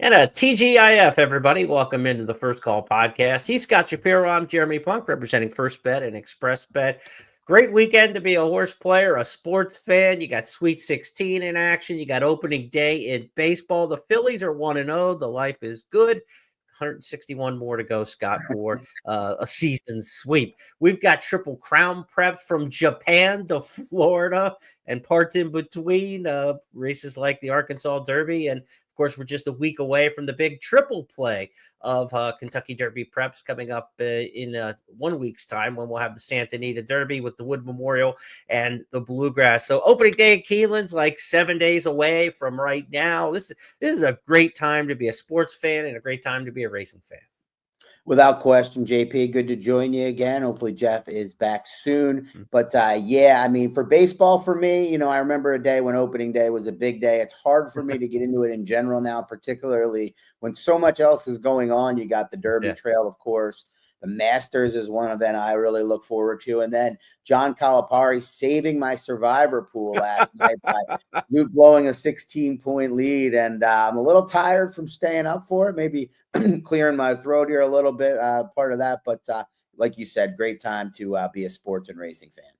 And a TGIF, everybody. Welcome into the First Call podcast. He's Scott Shapiro. I'm Jeremy Plonk, representing First Bet and Express Bet. Great weekend to be a horse player, a sports fan. You got Sweet 16 in action. You got opening day in baseball. The Phillies are 1-0. The life is good. 161 more to go, Scott, for a season sweep. We've got Triple Crown prep from Japan to Florida and parts in between, races like the Arkansas Derby. And of course, we're just a week away from the big triple play of Kentucky Derby preps coming up in 1 week's time, when we'll have the Santa Anita Derby with the Wood Memorial and the Bluegrass. So opening day at Keeneland's like 7 days away from right now. This is a great time to be a sports fan and a great time to be a racing fan. Without question, JP, good to join you again. Hopefully Jeff is back soon. But yeah, I mean, for baseball, for me, I remember a day when opening day was a big day. It's hard for me to get into it in general now, particularly when so much else is going on. You got the Derby Trail, of course. The Masters is one event I really look forward to. And then John Calipari saving my survivor pool last night by Luke blowing a 16-point lead. And I'm a little tired from staying up for it, maybe clearing my throat here a little bit, part of that. But like you said, great time to be a sports and racing fan.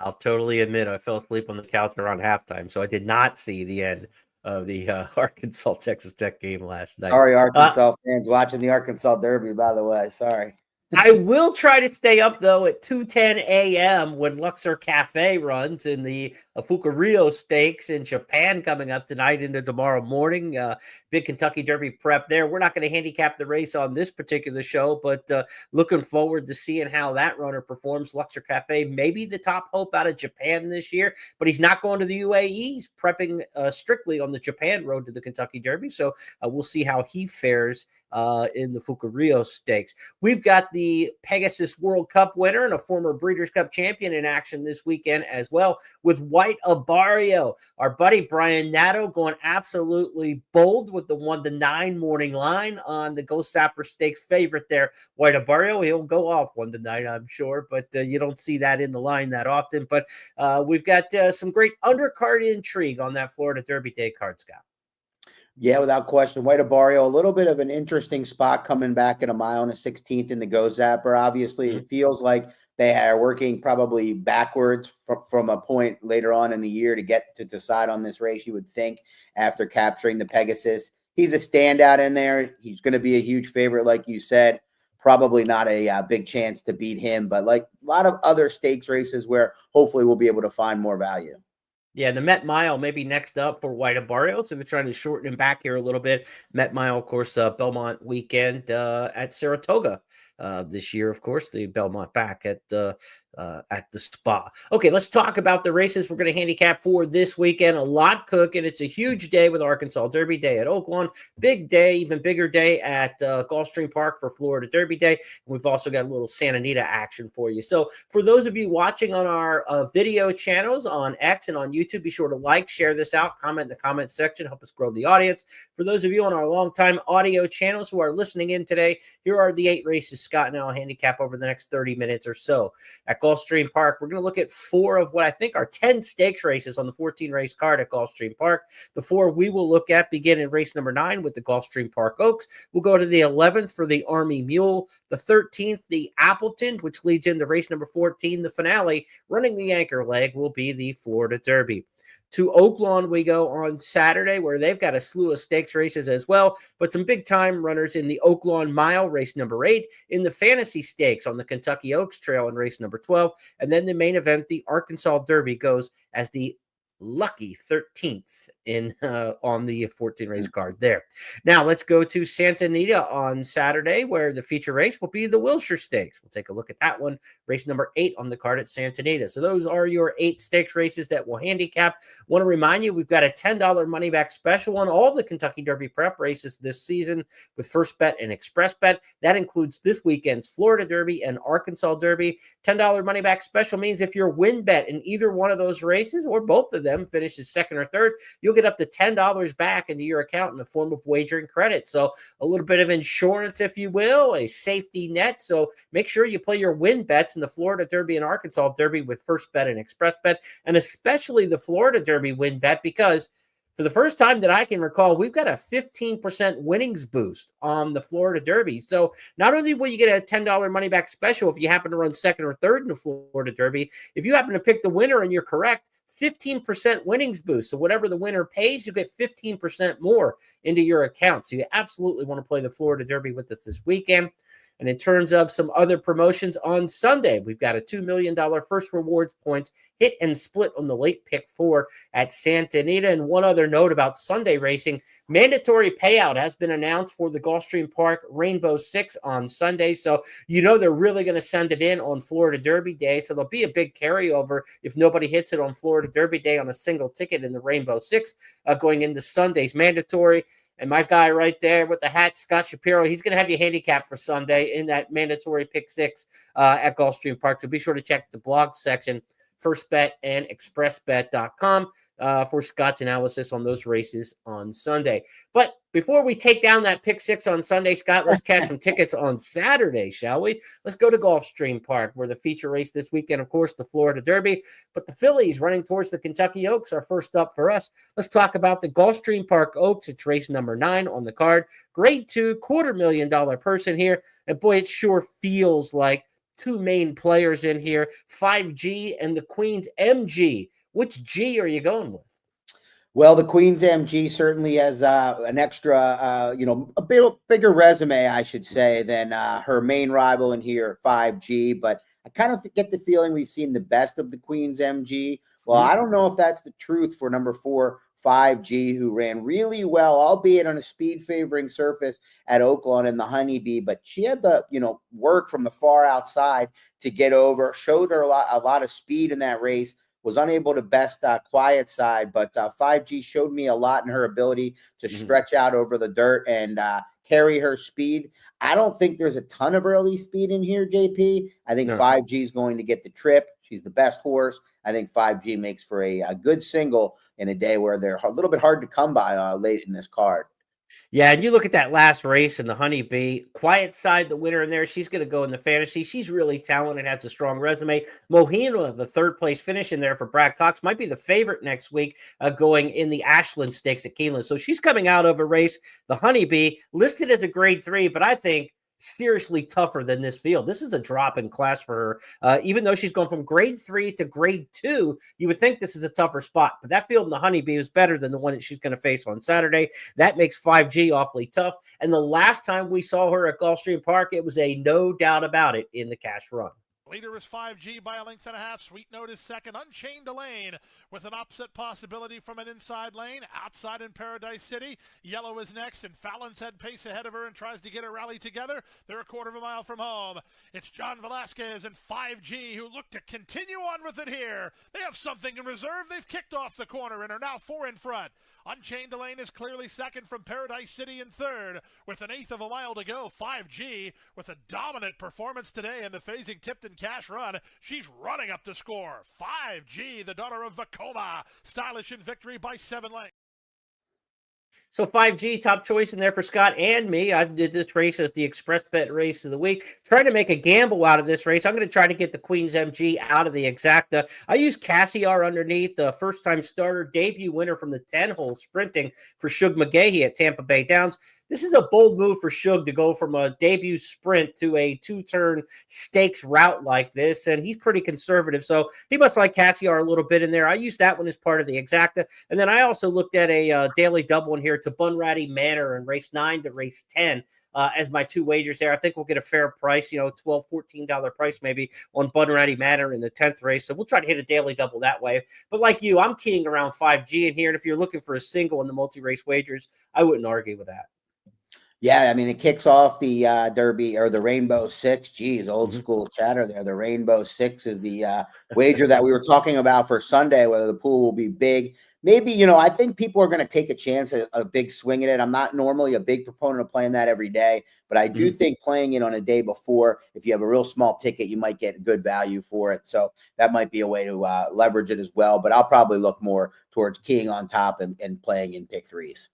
I'll totally admit I fell asleep on the couch around halftime, so I did not see the end of the Arkansas-Texas Tech game last night. Sorry, Arkansas fans watching the Arkansas Derby, by the way. Sorry. I will try to stay up, though, at 2:10 a.m. when Luxor Cafe runs in the Wilshire Stakes in Japan coming up tonight into tomorrow morning. Big Kentucky Derby prep there. We're not going to handicap the race on this particular show, but looking forward to seeing how that runner performs. Luxor Cafe may be the top hope out of Japan this year, but he's not going to the UAE. He's prepping strictly on the Japan road to the Kentucky Derby, so we'll see how he fares in the Wilshire Stakes. We've got the Pegasus World Cup winner and a former Breeders' Cup champion in action this weekend as well, with White Abarrio. Our buddy Brian Nato going absolutely bold with the 1-9 morning line on the Go Sapper Stakes favorite there. White Abarrio, he'll go off 1-9, I'm sure, but you don't see that in the line that often. But we've got some great undercard intrigue on that Florida Derby Day card, Scott. Yeah, without question. White Abarrio, a little bit of an interesting spot coming back at a mile and a 16th in the Go Zapper. Obviously, it feels like they are working probably backwards from a point later on in the year to get to decide on this race, you would think, after capturing the Pegasus. He's a standout in there. He's going to be a huge favorite, like you said. Probably not a big chance to beat him, but like a lot of other stakes races where hopefully we'll be able to find more value. Yeah, the Met Mile may be next up for White Abarrio. So if you're trying to shorten him back here a little bit, Met Mile, of course, Belmont weekend at Saratoga this year, of course, the Belmont back at the spa. Okay, let's talk about the races we're going to handicap for this weekend. A lot cooking. It's a huge day with Arkansas Derby Day at Oaklawn. Big day, even bigger day at Gulfstream Park for Florida Derby Day. And we've also got a little Santa Anita action for you. So for those of you watching on our video channels on X and on YouTube, be sure to like, share this out, comment in the comment section, help us grow the audience. For those of you on our longtime audio channels who are listening in today, here are the 8 races Scott and I will handicap over the next 30 minutes or so. At Gulfstream Park, we're going to look at 4 of what I think are 10 stakes races on the 14-race card at Gulfstream Park. The 4 we will look at begin in race number 9 with the Gulfstream Park Oaks. We'll go to the 11th for the Army Mule, the 13th, the Appleton, which leads into race number 14, the finale. Running the anchor leg will be the Florida Derby. To Oaklawn we go on Saturday, where they've got a slew of stakes races as well, but some big-time runners in the Oaklawn Mile, race number 8, in the Fantasy Stakes on the Kentucky Oaks Trail in race number 12, and then the main event, the Arkansas Derby, goes as the lucky 13th in on the 14-race card there. Now let's go to Santa Anita on Saturday, where the feature race will be the Wilshire Stakes. We'll take a look at that one, race number 8 on the card at Santa Anita. So those are your 8 stakes races that we'll handicap. Want to remind you, we've got a $10 money back special on all the Kentucky Derby prep races this season with First Bet and Express Bet. That includes this weekend's Florida Derby and Arkansas Derby. $10 money back special means if your win bet in either one of those races or both of them finishes second or third, you'll get up to $10 back into your account in the form of wagering credit. So a little bit of insurance, if you will, a safety net. So make sure you play your win bets in the Florida Derby and Arkansas Derby with First Bet and Express Bet, and especially the Florida Derby win bet, because for the first time that I can recall, we've got a 15% winnings boost on the Florida Derby. So not only will you get a $10 money back special if you happen to run second or third in the Florida Derby, if you happen to pick the winner and you're correct, 15% winnings boost. So whatever the winner pays, you get 15% more into your account. So you absolutely want to play the Florida Derby with us this weekend. And in terms of some other promotions on Sunday, we've got a $2 million first rewards points hit and split on the late pick 4 at Santa Anita. And one other note about Sunday racing, mandatory payout has been announced for the Gulfstream Park Rainbow Six on Sunday. So you know they're really going to send it in on Florida Derby Day. So there'll be a big carryover if nobody hits it on Florida Derby Day on a single ticket in the Rainbow Six going into Sunday's mandatory. And my guy right there with the hat, Scott Shapiro, he's going to have you handicapped for Sunday in that mandatory pick 6 at Gulfstream Park. So be sure to check the blog section, FirstBet and ExpressBet.com for Scott's analysis on those races on Sunday. But before we take down that pick 6 on Sunday, Scott, let's cash some tickets on Saturday, shall we? Let's go to Gulfstream Park, where the feature race this weekend, of course, the Florida Derby. But the fillies running towards the Kentucky Oaks are first up for us. Let's talk about the Gulfstream Park Oaks. It's race number 9 on the card. Grade 2, $250,000 person here. And boy, it sure feels like two main players in here, 5G and the Queen's MG. Which G are you going with? Well, the Queen's MG certainly has an extra, a bit bigger resume, I should say, than her main rival in here, 5G. But I kind of get the feeling we've seen the best of the Queen's MG. Well, I don't know if that's the truth for number 4, 5G, who ran really well, albeit on a speed favoring surface at Oaklawn in the Honeybee. But she had the, work from the far outside to get over, showed her a lot of speed in that race. Was unable to best quiet side, but 5G showed me a lot in her ability to stretch out over the dirt and carry her speed. I don't think there's a ton of early speed in here, JP. I think 5G is going to get the trip. She's the best horse. I think 5G makes for a good single in a day where they're a little bit hard to come by late in this card. Yeah, and you look at that last race in the Honeybee, quiet side, the winner in there, she's going to go in the fantasy. She's really talented, has a strong resume. Mohina, the third place finish in there for Brad Cox, might be the favorite next week going in the Ashland Stakes at Keeneland. So she's coming out of a race, the Honeybee, listed as a grade 3, but I think seriously tougher than this field. This is a drop in class for her. Even though she's going from grade 3 to grade 2, you would think this is a tougher spot. But that field in the Honeybee is better than the one that she's going to face on Saturday. That makes 5G awfully tough. And the last time we saw her at Gulfstream Park, it was a no doubt about it in the cash run. Leader is 5G by a length and a half. Sweet Note is second. Unchained Elaine with an upset possibility from an inside lane. Outside in Paradise City. Yellow is next, and Fallon's Head pace ahead of her and tries to get a rally together. They're a quarter of a mile from home. It's John Velasquez and 5G who look to continue on with it here. They have something in reserve. They've kicked off the corner and are now 4 in front. Unchained Elaine is clearly second from Paradise City in third. With an eighth of a mile to go, 5G with a dominant performance today in the phasing Tipton Cash run. She's running up the score. 5G, the daughter of Vacoma, stylish in victory by 7 lengths. So 5G, top choice in there for Scott and me. I did this race as the Express Bet race of the week. Trying to make a gamble out of this race. I'm going to try to get the Queen's MG out of the exacta. I use Cassiar underneath, the first-time starter, debut winner from the 10-hole sprinting for Shug McGahee at Tampa Bay Downs. This is a bold move for Shug to go from a debut sprint to a 2-turn stakes route like this, and he's pretty conservative, so he must like Cassiar a little bit in there. I used that one as part of the exacta, and then I also looked at a daily double in here to Bunratty Manor in race 9 to race 10 as my 2 wagers there. I think we'll get a fair price, $12, $14 price maybe on Bunratty Manor in the 10th race, so we'll try to hit a daily double that way. But like you, I'm keying around 5G in here, and if you're looking for a single in the multi-race wagers, I wouldn't argue with that. Yeah, I mean, it kicks off the Derby or the Rainbow Six. Geez, old school chatter there. The Rainbow Six is the wager that we were talking about for Sunday, whether the pool will be big. Maybe, I think people are going to take a chance at a big swing at it. I'm not normally a big proponent of playing that every day, but I do think playing it on a day before, if you have a real small ticket, you might get good value for it. So that might be a way to leverage it as well. But I'll probably look more towards keying on top and playing in pick 3s.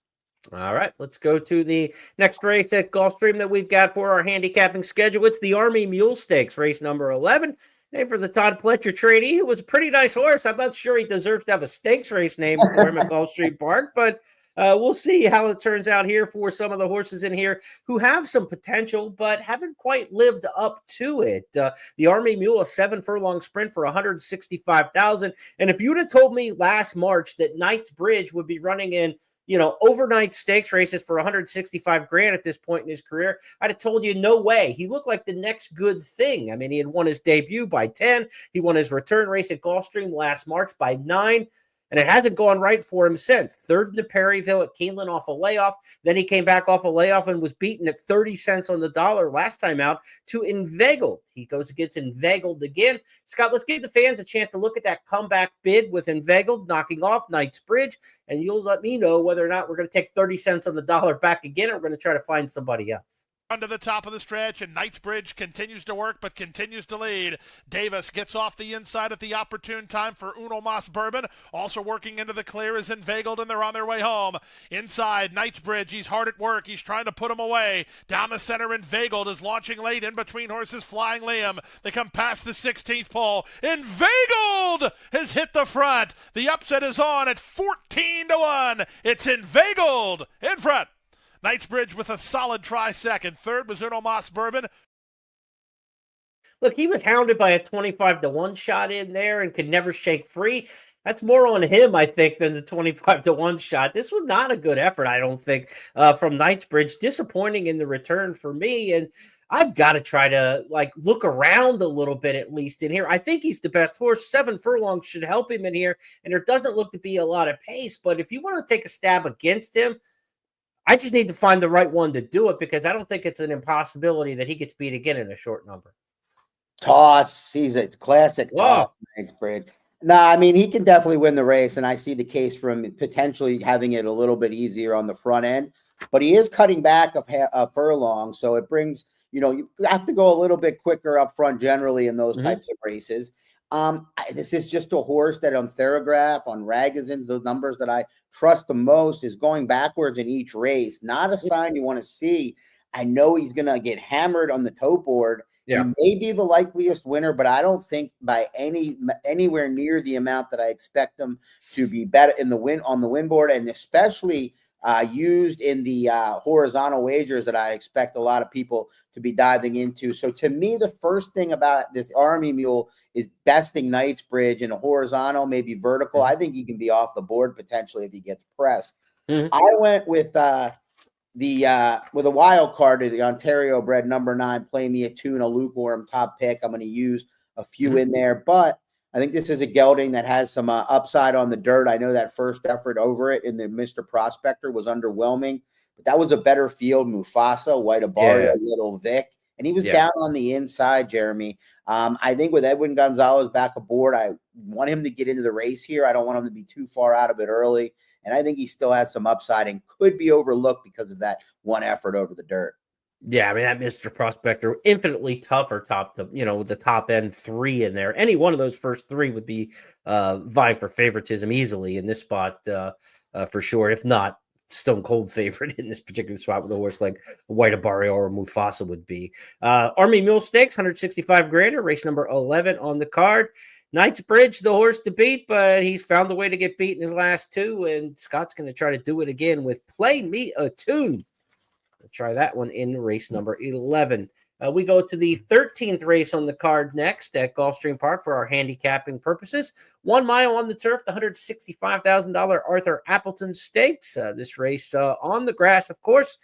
All right, let's go to the next race at Gulfstream that we've got for our handicapping schedule. It's the Army Mule Stakes, race number 11. Name for the Todd Pletcher trainee, who was a pretty nice horse. I'm not sure he deserves to have a stakes race named for him at Gulfstream Park, but we'll see how it turns out here for some of the horses in here who have some potential, but haven't quite lived up to it. The Army Mule, a 7-furlong sprint for $165,000. And if you'd have told me last March that Knightsbridge would be running in overnight stakes races for $165,000 at this point in his career, I'd have told you no way. He looked like the next good thing. I mean, he had won his debut by 10. He won his return race at Gulfstream last March by 9. And it hasn't gone right for him since. Third in the Perryville at Keeneland off a layoff. Then he came back off a layoff and was beaten at 30 cents on the dollar last time out to Inveigled. He goes against Inveigled again. Scott, let's give the fans a chance to look at that comeback bid with Inveigled knocking off Knightsbridge. And you'll let me know whether or not we're going to take 30 cents on the dollar back again, or we're going to try to find somebody else. Run to the top of the stretch, and Knightsbridge continues to work but continues to lead. Davis gets off the inside at the opportune time for Uno Mas Bourbon. Also working into the clear is Inveigled, and they're on their way home. Inside, Knightsbridge, he's hard at work. He's trying to put him away. Down the center, Inveigled is launching late in between horses, Flying Liam. They come past the 16th pole. Inveigled has hit the front. The upset is on at 14-1. It's Inveigled in front. Knightsbridge with a solid try second. Third was Uno Mas Bourbon. Look, he was hounded by a 25-1 shot in there and could never shake free. That's more on him, I think, than the 25-1 shot. This was not a good effort, I don't think, from Knightsbridge. Disappointing in the return for me. And I've got to try to look around a little bit at least in here. I think he's the best horse. 7 furlongs should help him in here. And there doesn't look to be a lot of pace. But if you want to take a stab against him, I just need to find the right one to do it, because I don't think it's an impossibility that he gets beat again in a short number. Toss. He's a classic toss, Knightsbridge. No, I mean, he can definitely win the race, and I see the case for him potentially having it a little bit easier on the front end. But he is cutting back a furlong, so it brings, you have to go a little bit quicker up front generally in those types of races. This is just a horse that on Theragraph, on Ragazine, the numbers that I trust the most, is going backwards in each race. Not a sign you want to see. I know he's going to get hammered on the toe board. Yeah. He may be the likeliest winner, but I don't think by anywhere near the amount that I expect him to be better in the win on the win board, and especially used in the horizontal wagers that I expect a lot of people to be diving into. So to me, the first thing about this Army Mule is besting Knightsbridge in a horizontal, maybe vertical. I think he can be off the board potentially if he gets pressed. I went with a wild card to the Ontario bred number 9, Play Me a Tune, a lukewarm top pick. I'm going to use a few in there, but I think this is a gelding that has some upside on the dirt. I know that first effort over it in the Mr. Prospector was underwhelming, but that was a better field. Mufasa, White Abarda, Little Vic, and he was down on the inside, Jeremy. I think with Edwin Gonzalez back aboard, I want him to get into the race here. I don't want him to be too far out of it early, and I think he still has some upside and could be overlooked because of that one effort over the dirt. Yeah, I mean, that Mr. Prospector, infinitely tougher with the top end 3 in there. Any one of those first 3 would be vying for favoritism easily in this spot for sure. If not, stone cold favorite in this particular spot with a horse like White Abarrio or Mufasa would be. Army Mule Stakes, $165,000, race number 11 on the card. Knightsbridge, the horse to beat, but he's found a way to get beat in his last 2, and Scott's going to try to do it again with Play Me a Tune. Try that one in race number 11. We go to the 13th race on the card next at Gulfstream Park for our handicapping purposes. 1 mile on the turf, the $165,000 Arthur Appleton Stakes. This race on the grass, of course.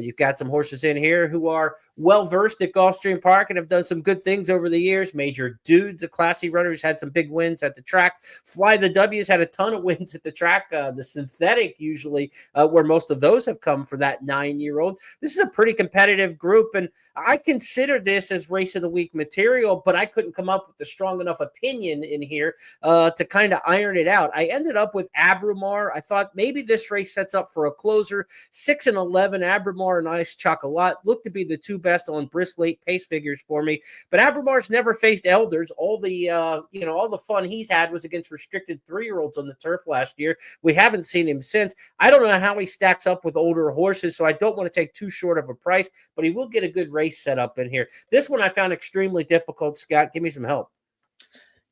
You've got some horses in here who are well-versed at Gulfstream Park and have done some good things over the years. Major Dude's a classy runner who's had some big wins at the track. Fly the W's had a ton of wins at the track. The synthetic usually where most of those have come for that 9-year-old. This is a pretty competitive group, and I consider this as race of the week material, but I couldn't come up with a strong enough opinion in here to kind of iron it out. I ended up with Abromar. I thought maybe this race sets up for a closer. 6 and 11, Abromar and Ice Chocolat look to be the 2 best on brisk late pace figures for me. But Abromar's never faced elders. All the fun he's had was against restricted 3-year-olds on the turf last year. We haven't seen him since. I don't know how he stacks up with older horses, so I don't want to take too short of a price, but he will get a good race set up in here. This one I found extremely difficult. Scott, give me some help.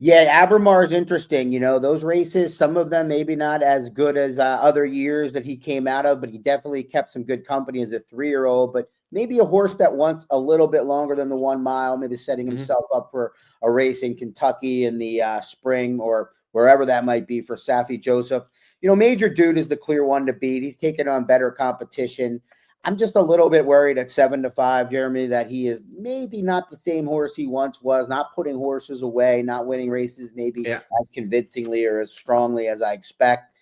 Yeah, Abermar is interesting. You know, those races, some of them maybe not as good as other years that he came out of, but he definitely kept some good company as a 3-year-old. But maybe a horse that wants a little bit longer than the 1 mile, maybe setting himself up for a race in Kentucky in the spring or wherever that might be for Safi Joseph. You know, Major Dude is the clear one to beat. He's taken on better competition. I'm just a little bit worried at 7-5, Jeremy, that he is maybe not the same horse he once was, not putting horses away, not winning races maybe as convincingly or as strongly as I expect.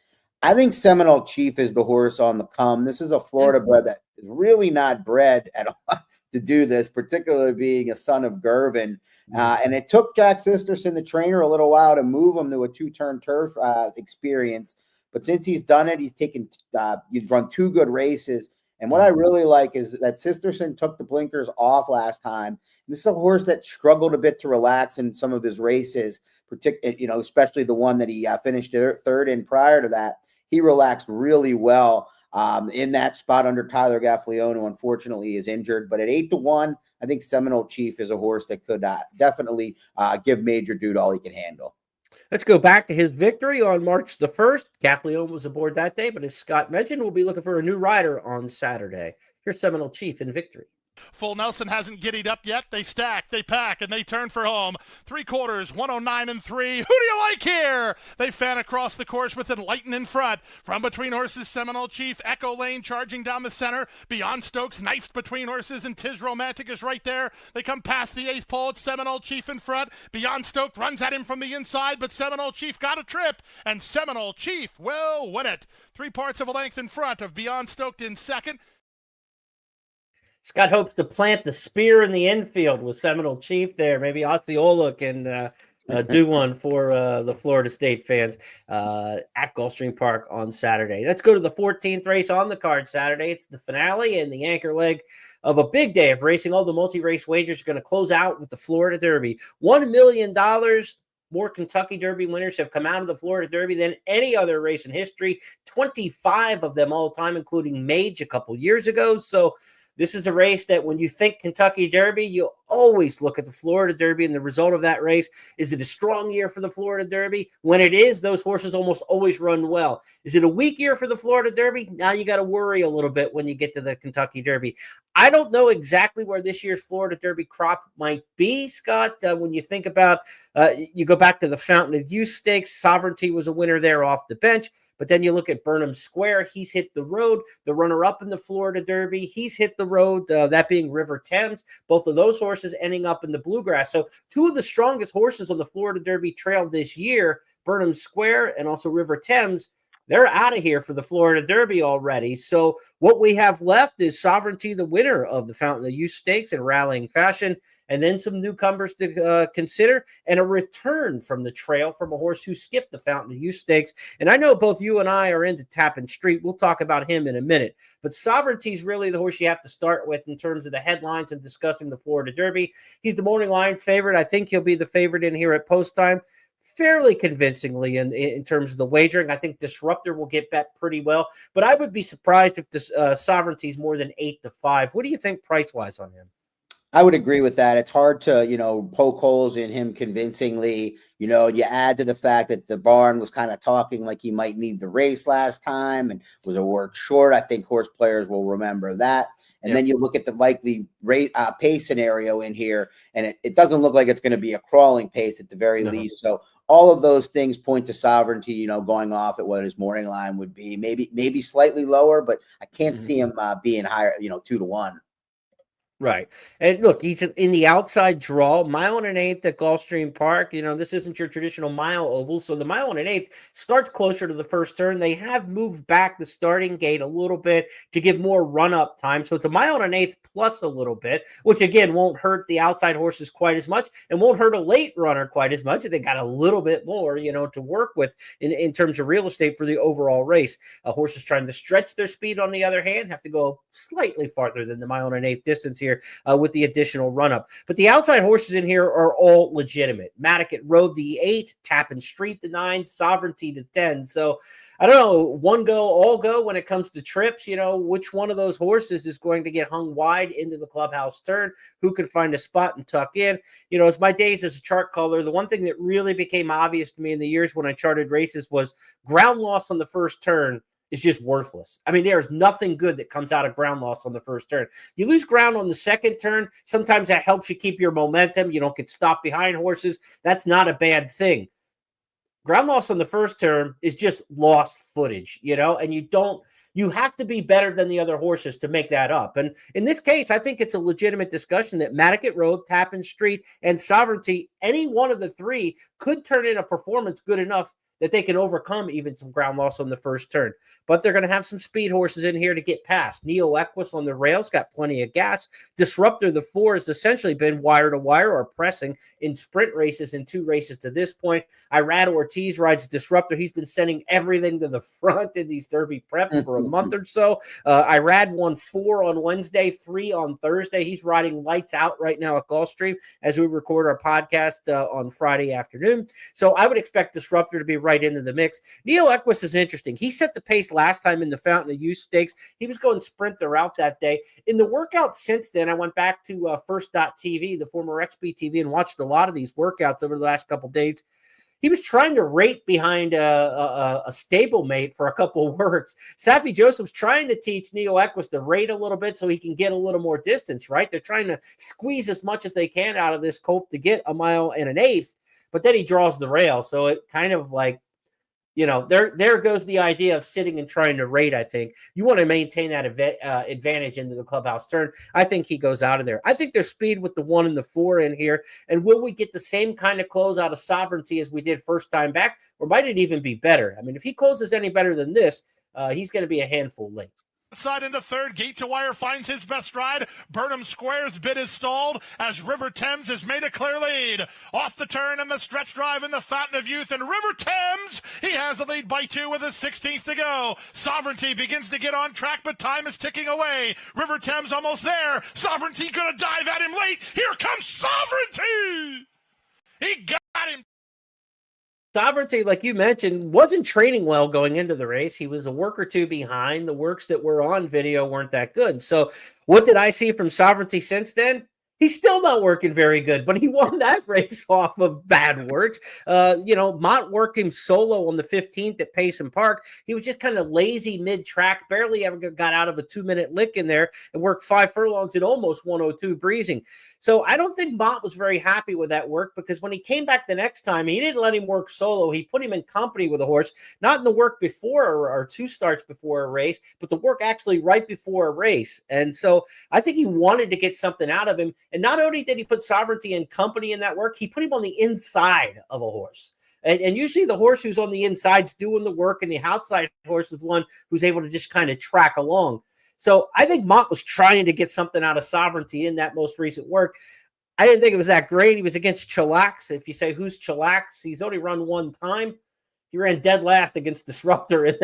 I think Seminole Chief is the horse on the come. This is a Florida bred that is really not bred at all to do this, particularly being a son of Gervin. And it took Jack Sisterson, the trainer, a little while to move him to a 2-turn turf experience. But since he's done it, he's run 2 good races. And what I really like is that Sisterson took the blinkers off last time. This is a horse that struggled a bit to relax in some of his races, especially the one that he finished third in prior to that. He relaxed really well in that spot under Tyler Gaffalione, who unfortunately is injured. But at 8-1, I think Seminole Chief is a horse that could definitely give Major Dude all he can handle. Let's go back to his victory on March the 1st. Gaffalione was aboard that day, but as Scott mentioned, we'll be looking for a new rider on Saturday. Here's Seminole Chief in victory. Full Nelson hasn't giddied up yet. They stack, they pack, and they turn for home. 3/4, 109 3. Who do you like here? They fan across the course with Enlighten in front. From between horses, Seminole Chief, Echo Lane charging down the center. Beyond Stokes knifed between horses, and Tis Romantic is right there. They come past the 8th pole. It's Seminole Chief in front. Beyond Stokes runs at him from the inside, but Seminole Chief got a trip, and Seminole Chief will win it. 3/4 of a length in front of Beyond Stokes in second. Scott hopes to plant the spear in the infield with Seminole Chief there. Maybe Osceola can do one for the Florida State fans at Gulfstream Park on Saturday. Let's go to the 14th race on the card Saturday. It's the finale and the anchor leg of a big day of racing. All the multi-race wagers are going to close out with the Florida Derby. $1 million. More Kentucky Derby winners have come out of the Florida Derby than any other race in history. 25 of them all time, including Mage a couple years ago. So this is a race that when you think Kentucky Derby, you always look at the Florida Derby and the result of that race. Is it a strong year for the Florida Derby? When it is, those horses almost always run well. Is it a weak year for the Florida Derby? Now you got to worry a little bit when you get to the Kentucky Derby. I don't know exactly where this year's Florida Derby crop might be, Scott. When you think about, you go back to the Fountain of Youth Stakes, Sovereignty was a winner there off the bench. But then you look at Burnham Square. He's hit the road. The runner-up in the Florida Derby, he's hit the road, that being River Thames. Both of those horses ending up in the Bluegrass. So 2 of the strongest horses on the Florida Derby trail this year, Burnham Square and also River Thames, they're out of here for the Florida Derby already. So what we have left is Sovereignty, the winner of the Fountain of Youth Stakes in rallying fashion, and then some newcomers to consider, and a return from the trail from a horse who skipped the Fountain of Youth Stakes. And I know both you and I are into Tappan Street. We'll talk about him in a minute. But Sovereignty is really the horse you have to start with in terms of the headlines and discussing the Florida Derby. He's the morning line favorite. I think he'll be the favorite in here at post time fairly convincingly in terms of the wagering. I think Disruptor will get bet pretty well. But I would be surprised if this Sovereignty is more than 8-5. What do you think price-wise on him? I would agree with that. It's hard to, poke holes in him convincingly. You add to the fact that the barn was kind of talking like he might need the race last time and was a work short. I think horse players will remember that. And then you look at the likely pace scenario in here, and it doesn't look like it's going to be a crawling pace at the very least. So all of those things point to Sovereignty, going off at what his morning line would be. Maybe slightly lower, but I can't see him being higher, 2-1. Right. And look, he's in the outside draw, 1 1/8 at Gulfstream Park. This isn't your traditional mile oval. So the 1 1/8 starts closer to the first turn. They have moved back the starting gate a little bit to give more run-up time. So it's a 1 1/8 plus a little bit, which again won't hurt the outside horses quite as much and won't hurt a late runner quite as much. They got a little bit more, to work with in terms of real estate for the overall race. Horses trying to stretch their speed, on the other hand, have to go slightly farther than the 1 1/8 distance here. here with the additional run-up. But the outside horses in here are all legitimate. Maddocket Road, the 8, Tappan Street, the 9, Sovereignty, the 10. So I don't know, one go, all go when it comes to trips. Which one of those horses is going to get hung wide into the clubhouse turn? Who can find a spot and tuck in? As my days as a chart caller, the one thing that really became obvious to me in the years when I charted races was ground loss on the first turn is just worthless. I mean, there's nothing good that comes out of ground loss on the first turn. You lose ground on the second turn. Sometimes that helps you keep your momentum. You don't get stopped behind horses. That's not a bad thing. Ground loss on the first turn is just lost footage, and you have to be better than the other horses to make that up. And in this case, I think it's a legitimate discussion that Maddocket Road, Tappan Street, and Sovereignty, any one of the three could turn in a performance good enough that they can overcome even some ground loss on the first turn. But they're going to have some speed horses in here to get past. Neo Equus on the rails, got plenty of gas. Disruptor, the 4, has essentially been wire to wire or pressing in sprint races in 2 races to this point. Irad Ortiz rides Disruptor. He's been sending everything to the front in these Derby preps for a month or so. Irad won 4 on Wednesday, 3 on Thursday. He's riding lights out right now at Gulfstream as we record our podcast on Friday afternoon. So I would expect Disruptor to be right into the mix. Neo Equus is interesting. He set the pace last time in the Fountain of Youth Stakes. He was going sprint throughout that day. In the workout since then, I went back to First.TV, the former XB TV, and watched a lot of these workouts over the last couple of days. He was trying to rate behind a stablemate for a couple of works. Saffie Joseph's trying to teach Neo Equus to rate a little bit so he can get a little more distance, right? They're trying to squeeze as much as they can out of this colt to get 1 mile and 1/8. But then he draws the rail. So it kind of like, there goes the idea of sitting and trying to rate, I think. You want to maintain that advantage into the clubhouse turn. I think he goes out of there. I think there's speed with the 1 and the 4 in here. And will we get the same kind of close out of Sovereignty as we did first time back? Or might it even be better? I mean, if he closes any better than this, he's going to be a handful late. Side into third, Gate to Wire finds his best ride. Burnham Square's bid is stalled as River Thames has made a clear lead. Off the turn and the stretch drive in the Fountain of Youth, and River Thames, he has the lead by 2 with a 16th to go. Sovereignty begins to get on track, but time is ticking away. River Thames almost there. Sovereignty gonna dive at him late. Here comes Sovereignty! He got him. Sovereignty, like you mentioned, wasn't training well going into the race. He was a work or two behind. The works that were on video weren't that good. So what did I see from Sovereignty since then? He's still not working very good, but he won that race off of bad works. Mott worked him solo on the 15th at Payson Park. He was just kind of lazy mid-track, barely ever got out of a 2-minute lick in there and worked 5 furlongs at almost 102 breezing. So I don't think Mott was very happy with that work, because when he came back the next time, he didn't let him work solo. He put him in company with a horse, not in the work before or 2 starts before a race, but the work actually right before a race. And so I think he wanted to get something out of him. And not only did he put Sovereignty in company in that work, he put him on the inside of a horse. And usually the horse who's on the inside's doing the work, and the outside horse is the one who's able to just kind of track along. So I think Mott was trying to get something out of Sovereignty in that most recent work. I didn't think it was that great. He was against Chillax. If you say, who's Chillax? He's only run 1 time. He ran dead last against Disruptor in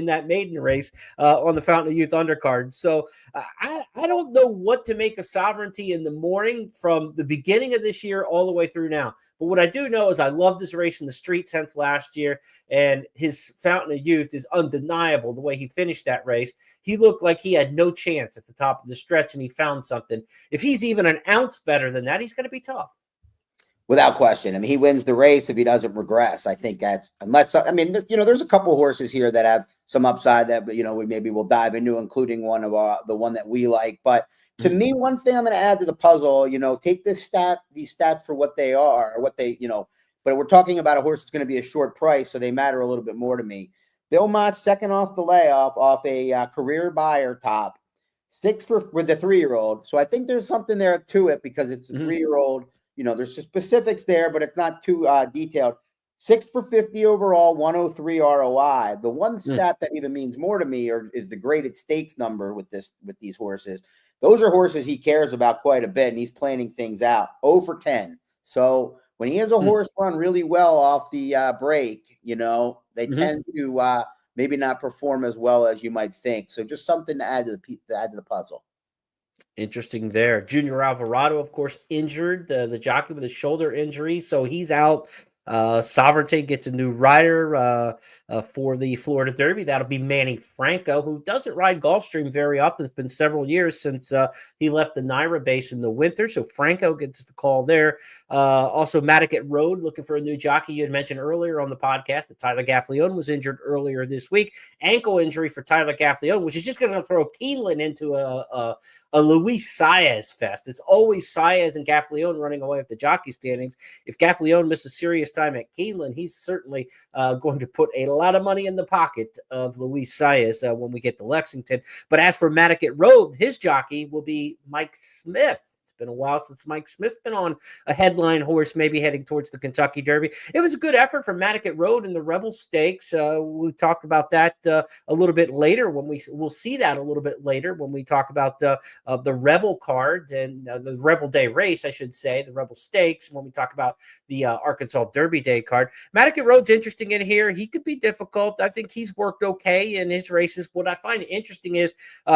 that maiden race on the Fountain of Youth undercard. So I don't know what to make of Sovereignty in the morning from the beginning of this year all the way through now. But what I do know is I loved his race in the street since last year, and his Fountain of Youth is undeniable the way he finished that race. He looked like he had no chance at the top of the stretch, and he found something. If he's even an ounce better than that, he's going to be tough. Without question. I mean, he wins the race if he doesn't regress. I think there's a couple of horses here that have some upside that, we maybe will dive into, including one of the one that we like. But to me, one thing I'm going to add to the puzzle, take these stats for what they are, or what they, but we're talking about a horse that's going to be a short price, so they matter a little bit more to me. Bill Mott's second off the layoff off a career buyer top, 6 for the 3-year-old. So I think there's something there to it, because it's a 3-year-old. There's some specifics there, but it's not too detailed. 6 for 50 overall, 103 ROI. The one stat that even means more to me is the graded stakes number with these horses. Those are horses he cares about quite a bit, and he's planning things out. 0 for 10. So when he has a horse run really well off the break, they tend to maybe not perform as well as you might think. So just something to add to the puzzle. Interesting there. Junior Alvarado, of course, injured, the jockey with a shoulder injury, so he's out. Sovereignty gets a new rider for the Florida Derby. That'll be Manny Franco, who doesn't ride Gulfstream very often. It's been several years since he left the Naira base in the winter, so Franco gets the call there. Also, Matticat Road looking for a new jockey. You had mentioned earlier on the podcast that Tyler Gaffalione was injured earlier this week. Ankle injury for Tyler Gaffalione, which is just going to throw Keeneland into a Luis Saez fest. It's always Saez and Gaffalione running away with the jockey standings. If Gaffalione misses serious time at Keeneland, he's certainly going to put a lot of money in the pocket of Luis Saez when we get to Lexington. But as for Matticat Road, his jockey will be Mike Smith. Been a while since Mike Smith's been on a headline horse, maybe heading towards the Kentucky Derby. It was a good effort for Matticat Road in the Rebel Stakes. We talked about that a little bit later we'll see that a little bit later when we talk about the Rebel card and the Rebel Day race, I should say, the Rebel Stakes, when we talk about the Arkansas Derby Day card. Matticat Road's interesting in here. He could be difficult. I think he's worked okay in his races. What I find interesting is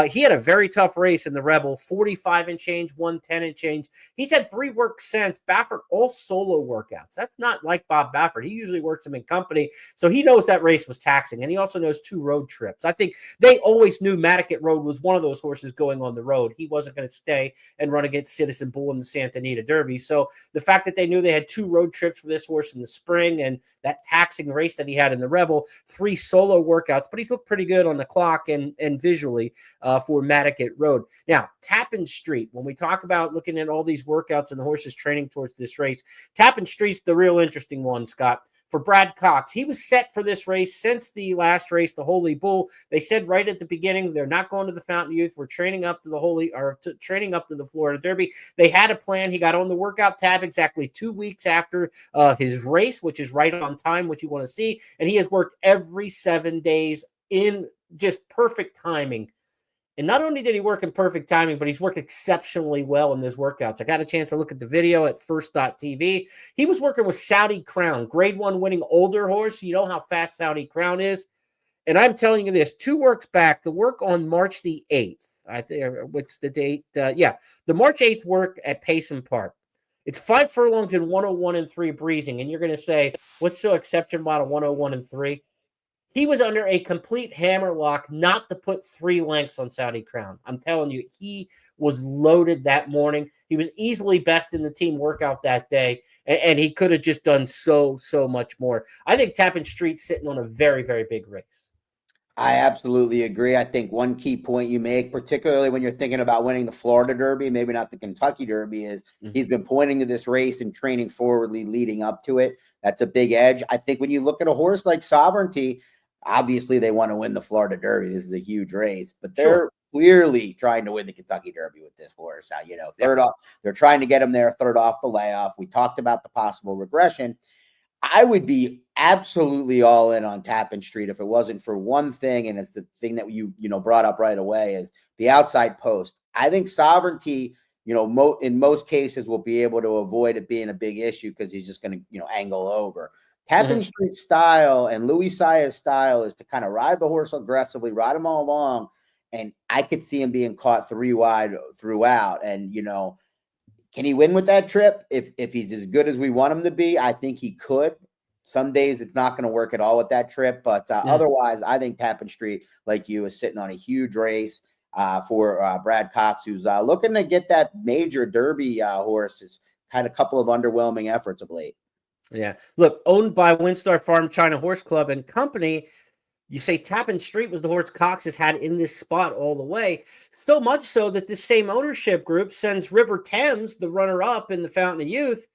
he had a very tough race in the Rebel, 45 and change, 110 and change. He's had 3 work since. Baffert, all solo workouts. That's not like Bob Baffert. He usually works them in company, so he knows that race was taxing, and he also knows 2 road trips. I think they always knew Matticat Road was one of those horses going on the road. He wasn't going to stay and run against Citizen Bull in the Santa Anita Derby. So the fact that they knew they had 2 road trips for this horse in the spring and that taxing race that he had in the Rebel, 3 solo workouts, but he's looked pretty good on the clock and visually for Matticat Road. Now, Tappan Street, when we talk about looking at all these workouts and the horses training towards this race, Tappan Street's the real interesting one, Scott. For Brad Cox, he was set for this race since the last race, the Holy Bull. They said right at the beginning they're not going to the Fountain Youth. We're training up to the training up to the Florida Derby. They had a plan. He got on the workout tab exactly 2 weeks after his race, which is right on time, what you want to see. And he has worked every 7 days in just perfect timing. And not only did he work in perfect timing, but he's worked exceptionally well in those workouts. I got a chance to look at the video at first.tv. He was working with Saudi Crown, grade 1 winning older horse. You know how fast Saudi Crown is. And I'm telling you this, 2 works back, the work on March the 8th. I think, what's the date? The March 8th work at Payson Park. It's 5 furlongs and 101 and 3 breezing. And you're going to say, what's so exceptional about a 101 and 3? He was under a complete hammerlock not to put 3 lengths on Saudi Crown. I'm telling you, he was loaded that morning. He was easily best in the team workout that day, and he could have just done so much more. I think Tappan Street's sitting on a very, very big race. I absolutely agree. I think one key point you make, particularly when you're thinking about winning the Florida Derby, maybe not the Kentucky Derby, is he's been pointing to this race and training forwardly leading up to it. That's a big edge. I think when you look at a horse like Sovereignty, obviously they want to win the Florida Derby. This is a huge race, but they're clearly trying to win the Kentucky Derby with this horse. Third off, they're trying to get him there third off the layoff. We talked about the possible regression. I would be absolutely all in on Tappan Street if it wasn't for one thing, and it's the thing that you brought up right away, is the outside post. I think Sovereignty, in most cases will be able to avoid it being a big issue because he's just going to, angle over. Tappan Street style and Luis Saez's style is to kind of ride the horse aggressively, ride him all along, and I could see him being caught 3 wide throughout. And, can he win with that trip? If he's as good as we want him to be, I think he could. Some days it's not going to work at all with that trip, but otherwise, I think Tappan Street, like you, is sitting on a huge race for Brad Cox, who's looking to get that major Derby horse. Has had a couple of underwhelming efforts of late. Yeah. Look, owned by Windstar Farm China Horse Club and Company. You say Tappan Street was the horse Cox has had in this spot all the way. So much so that this same ownership group sends River Thames, the runner-up in the Fountain of Youth,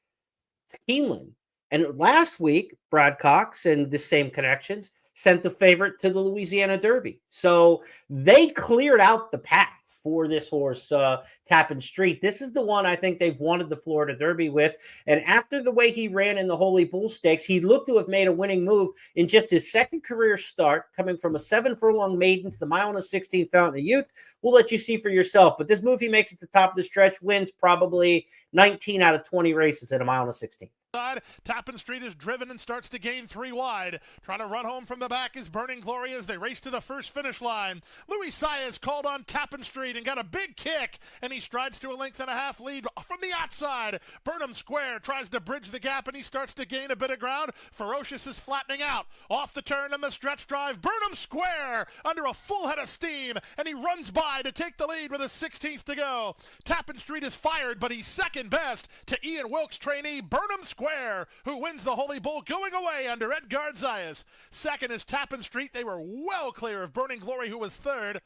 to Keeneland. And last week, Brad Cox and the same connections sent the favorite to the Louisiana Derby. So they cleared out the path for this horse, Tappan Street. This is the one I think they've wanted the Florida Derby with. And after the way he ran in the Holy Bull Stakes, he looked to have made a winning move in just his second career start, coming from a 7 furlong maiden to the mile and a 16 Fountain of Youth. We'll let you see for yourself. But this move he makes at the top of the stretch wins probably 19 out of 20 races at a mile and a 16. Tappan Street is driven and starts to gain 3 wide. Trying to run home from the back is Burning Glory as they race to the first finish line. Louis Saez called on Tappan Street and got a big kick, and he strides to a 1.5 length lead from the outside. Burnham Square tries to bridge the gap, and he starts to gain a bit of ground. Ferocious is flattening out. Off the turn and the stretch drive. Burnham Square under a full head of steam, and he runs by to take the lead with a 16th to go. Tappan Street is fired, but he's second best to Ian Wilkes trainee Burnham Square, who wins the Holy Bull going away under Edgard Zayas. Second is Tappan Street. They were well clear of Burning Glory, who was third.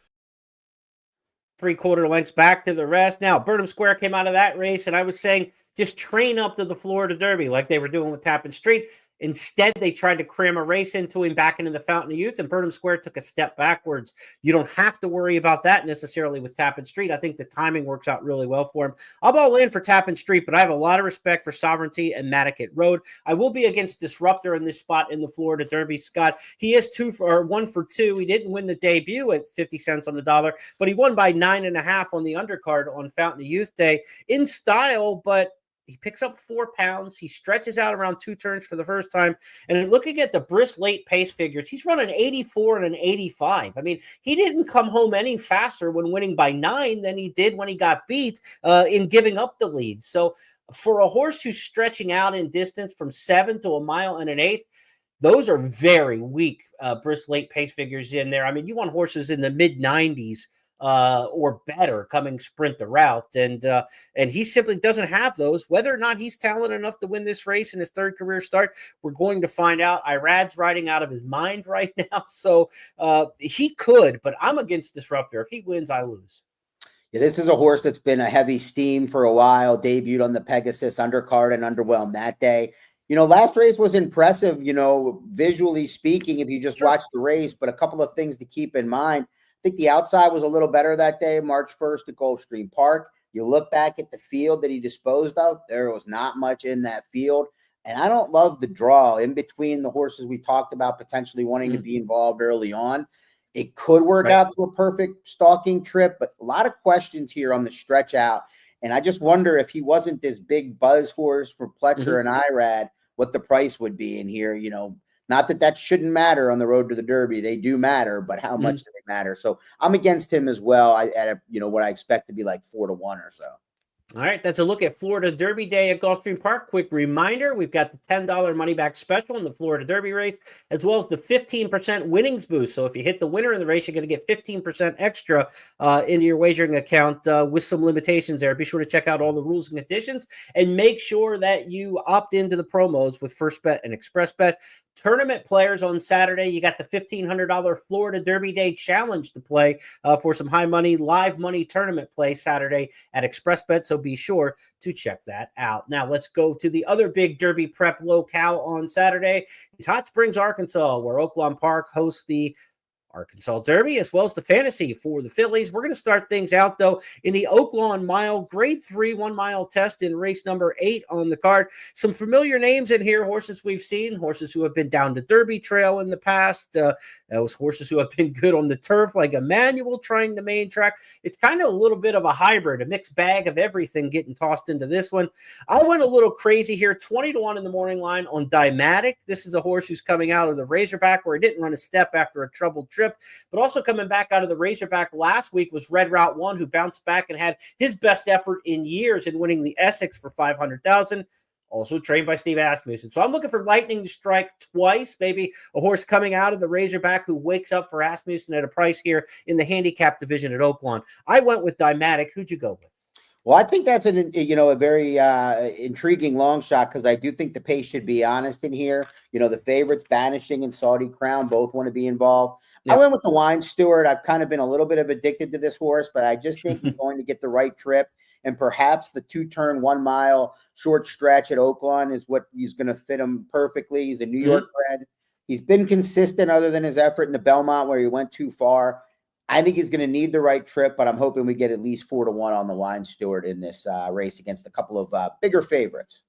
3/4 lengths back to the rest. Now, Burnham Square came out of that race, and I was saying just train up to the Florida Derby like they were doing with Tappan Street. Instead, they tried to cram a race into him back into the Fountain of Youth, and Burnham Square took a step backwards. You don't have to worry about that necessarily with Tappan Street. I think the timing works out really well for him. I'm all in for Tappan Street, but I have a lot of respect for Sovereignty and Matticat Road. I will be against Disruptor in this spot in the Florida Derby, Scott. He is 1 for 2. He didn't win the debut at 50 cents on the dollar, but he won by 9.5 on the undercard on Fountain of Youth Day in style, but he picks up 4 pounds. He stretches out around 2 turns for the first time. And looking at the Brisk late pace figures, he's running 84 and an 85. I mean, he didn't come home any faster when winning by 9 than he did when he got beat in giving up the lead. So for a horse who's stretching out in distance from 7 to 1 mile and an eighth, those are very weak Brisk late pace figures in there. I mean, you want horses in the mid-90s. Or better coming sprint the route. And he simply doesn't have those. Whether or not he's talented enough to win this race in his third career start, we're going to find out. Irad's riding out of his mind right now. So he could, but I'm against Disruptor. If he wins, I lose. Yeah, this is a horse that's been a heavy steam for a while, debuted on the Pegasus undercard and underwhelmed that day. Last race was impressive, visually speaking, if you just watch the race, but a couple of things to keep in mind. I think the outside was a little better that day, March 1st at Gulfstream Park. You look back at the field that he disposed of, there was not much in that field. And I don't love the draw in between the horses we talked about potentially wanting to be involved early on. It could work out to a perfect stalking trip, but a lot of questions here on the stretch out. And I just wonder if he wasn't this big buzz horse for Pletcher and Irad, what the price would be in here, Not that shouldn't matter on the road to the Derby. They do matter, but how much do they matter? So I'm against him as well at what I expect to be like 4 to 1 or so. All right, that's a look at Florida Derby Day at Gulfstream Park. Quick reminder, we've got the $10 money back special in the Florida Derby race, as well as the 15% winnings boost. So if you hit the winner in the race, you're going to get 15% extra into your wagering account with some limitations there. Be sure to check out all the rules and conditions and make sure that you opt into the promos with First Bet and Express Bet. Tournament players on Saturday, you got the $1,500 Florida Derby Day Challenge to play for some high money, live money tournament play Saturday at Express Bet. So be sure to check that out. Now let's go to the other big Derby prep locale on Saturday. It's Hot Springs, Arkansas, where Oaklawn Park hosts the Arkansas Derby, as well as the fantasy for the fillies. We're going to start things out, though, in the Oaklawn Mile, Grade 3 1 mile test in race number 8 on the card. Some familiar names in here, horses we've seen, horses who have been down the Derby Trail in the past, those horses who have been good on the turf, like Emmanuel trying the main track. It's kind of a little bit of a hybrid, a mixed bag of everything getting tossed into this one. I went a little crazy here, 20 to 1 in the morning line on Dymatic. This is a horse who's coming out of the Razorback, where he didn't run a step after a troubled trip. But also coming back out of the Razorback last week was Red Route 1, who bounced back and had his best effort in years in winning the Essex for $500,000. Also trained by Steve Asmussen. So I'm looking for lightning to strike twice, maybe a horse coming out of the Razorback who wakes up for Asmussen at a price here in the handicap division at Oaklawn. I went with Dymatic. Who'd you go with? Well, I think that's a very intriguing long shot, because I do think the pace should be honest in here. The favorites, Banishing and Saudi Crown, both want to be involved. Yeah. I went with the Wine Steward. I've kind of been a little bit of addicted to this horse, but I just think he's going to get the right trip. And perhaps the 2-turn 1 mile short stretch at Oaklawn is what he's going to fit him perfectly. He's a New York bred. He's been consistent other than his effort in the Belmont, where he went too far. I think he's going to need the right trip, but I'm hoping we get at least 4 to 1 on the Wine Steward in this race against a couple of bigger favorites.